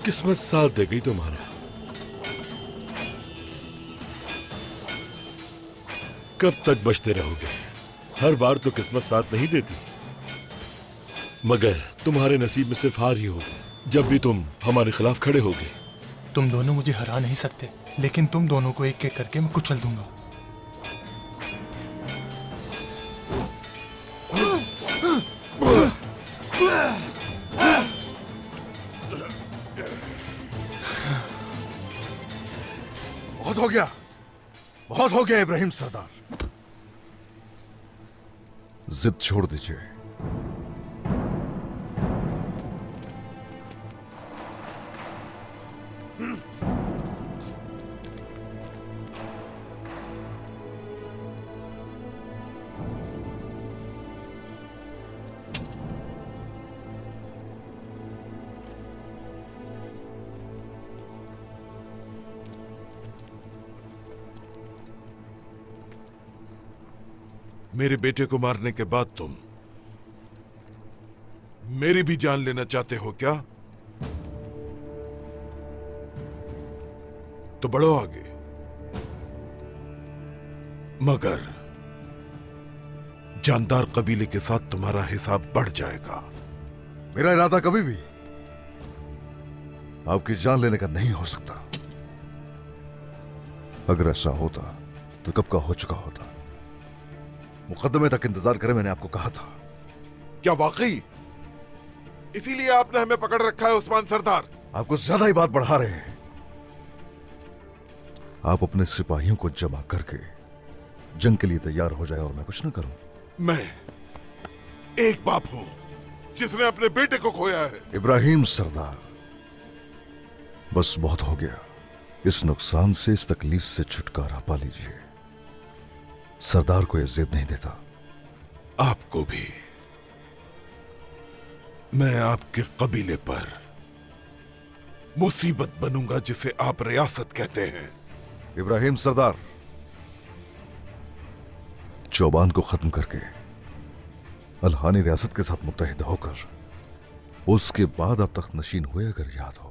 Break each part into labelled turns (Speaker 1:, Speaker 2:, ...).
Speaker 1: किस्मत साथ दे गई तुम्हारा। कब तक बचते रहोगे? हर बार तो किस्मत साथ नहीं देती, मगर तुम्हारे नसीब में सिर्फ हार ही होगी जब भी तुम हमारे खिलाफ खड़े होगे।
Speaker 2: तुम दोनों मुझे हरा नहीं सकते, लेकिन तुम दोनों को एक एक करके मैं कुचल दूंगा।
Speaker 3: बहुत हो गया, बहुत हो गया इब्राहिम सरदार। जिद छोड़ दीजिए।
Speaker 4: मेरे बेटे को मारने के बाद तुम मेरी भी जान लेना चाहते हो क्या? तो बढ़ो आगे, मगर जानदार कबीले के साथ तुम्हारा हिसाब बढ़ जाएगा।
Speaker 3: मेरा इरादा कभी भी आपकी जान लेने का नहीं हो सकता। अगर ऐसा होता तो कब का हो चुका होता। मुकदमे तक इंतजार करें, मैंने आपको कहा था।
Speaker 4: क्या वाकई इसीलिए आपने हमें पकड़ रखा है उस्मान सरदार?
Speaker 3: आप कुछ ज्यादा ही बात बढ़ा रहे हैं। आप अपने सिपाहियों को जमा करके जंग के लिए तैयार हो जाए और मैं कुछ ना करूं।
Speaker 4: मैं एक बाप हूं जिसने अपने बेटे को खोया है।
Speaker 3: इब्राहिम सरदार, बस बहुत हो गया। इस नुकसान से, इस तकलीफ से छुटकारा पा लीजिए। सरदार को यह जेब नहीं देता।
Speaker 4: आपको भी। मैं आपके कबीले पर मुसीबत बनूंगा जिसे आप रियासत कहते हैं।
Speaker 3: इब्राहिम सरदार, चौबान को खत्म करके अल्हानी रियासत के साथ मुत्तहिद होकर उसके बाद आप तख्त नशीन हुए, अगर याद हो।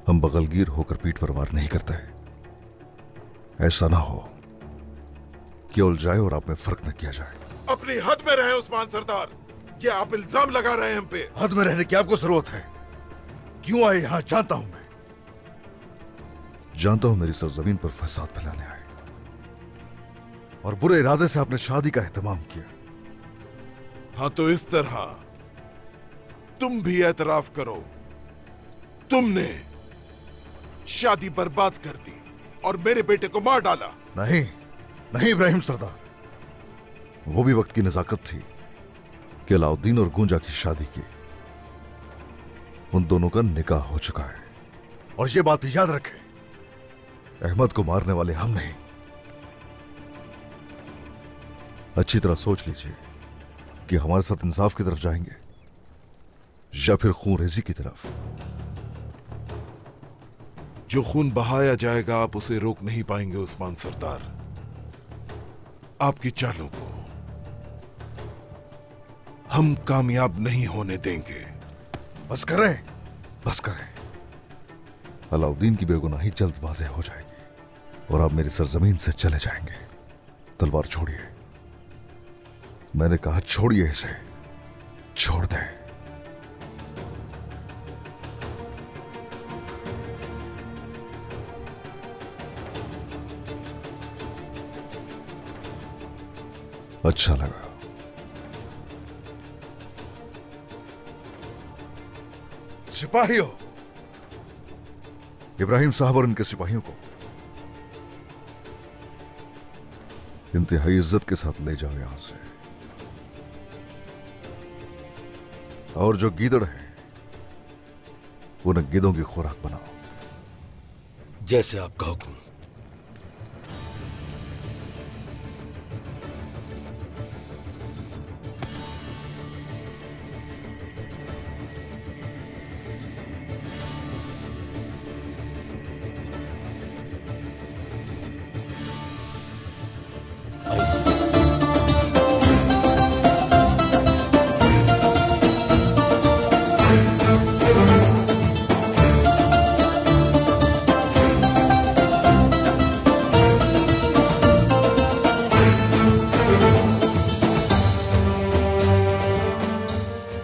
Speaker 3: हम बगलगीर होकर पीठ पर वार नहीं करते। ऐसा ना हो कि उलझाए और आप में फर्क न किया जाए।
Speaker 4: अपनी हद में रहे उस्मान सरदार, ये आप इल्जाम लगा रहे हैं हम पे।
Speaker 3: हद में रहने की आपको जरूरत है। क्यों आए यहां जानता हूं मैं। जानता हूं मेरी सरजमीन पर फसाद फैलाने आए और बुरे इरादे से आपने शादी का एहतमाम किया।
Speaker 4: हाँ, तो इस तरह तुम भी एतराफ करो, तुमने शादी बर्बाद कर दी और मेरे बेटे को मार डाला।
Speaker 3: नहीं नहीं इब्राहिम सरदार, वो भी वक्त की नजाकत थी कि अलाउद्दीन और गूंजा की शादी की। उन दोनों का निकाह हो चुका है। और ये बात याद रखें, अहमद को मारने वाले हम नहीं। अच्छी तरह सोच लीजिए कि हमारे साथ इंसाफ की तरफ जाएंगे या फिर खून रेजी की तरफ।
Speaker 4: जो खून बहाया जाएगा आप उसे रोक नहीं पाएंगे उस्मान सरदार। आपकी चालों को हम कामयाब नहीं होने देंगे।
Speaker 3: बस करें, बस करें। अलाउद्दीन की बेगुनाही जल्द वाज़ेह हो जाएगी और आप मेरी सरजमीन से चले जाएंगे। तलवार छोड़िए। मैंने कहा छोड़िए इसे, छोड़ दें। अच्छा लगा। सिपाहियों, इब्राहिम साहब और उनके सिपाहियों को इंतहाई इज्जत के साथ ले जाओ यहां से। और जो गीदड़ हैं उन्हें गिद्धों की खुराक बनाओ।
Speaker 1: जैसे आपका हुक्म।